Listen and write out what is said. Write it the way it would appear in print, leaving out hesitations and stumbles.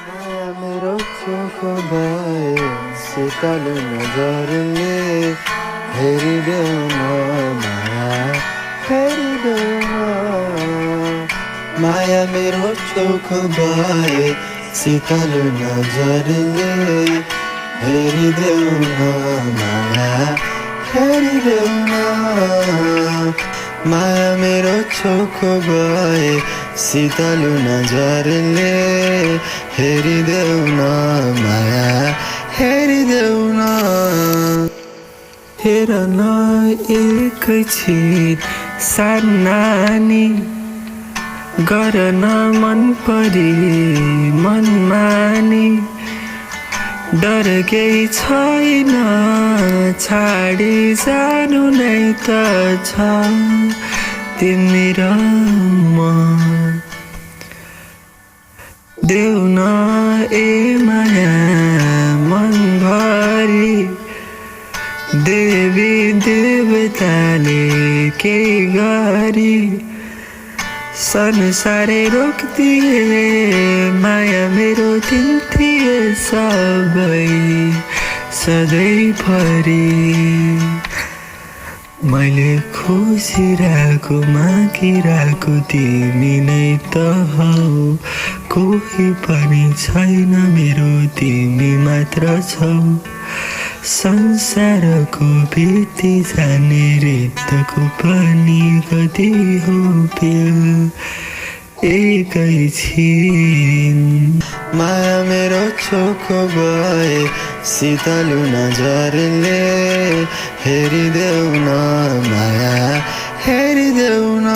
मेरो चोख भए शीतल नजरले हेरिदेऊ न माया हेरिदेऊ न माया मेरो चोख भए शीतल नजरले हेरिदेऊ न माया हेरिदेऊ न माया मेरो चोख भए शीतल नजरले हेरिदेऊ न माया हेरिदेऊ न हेर न एकैछिन सान्नानी गर न मन परी मनमानी डर केही छैन छाडी जानु नै त छ तिमी र म देऊ न ए माया मनभरि देवी देवताले केही गरी संसारै रोकिदिए माया मेरो तिमीथिए सबै सधैँभरि मैले खोजिरहेको मागिरहेको तिमी नै त हौ कोही पनि छैन मेरो तिमी मात्र छौ संसारको बिति जाने रितको पनि कति हो प्यार एकैछिन माया मेरो चोख भए शीतल नजरले हेरिदेऊ न माया हेरिदेऊ न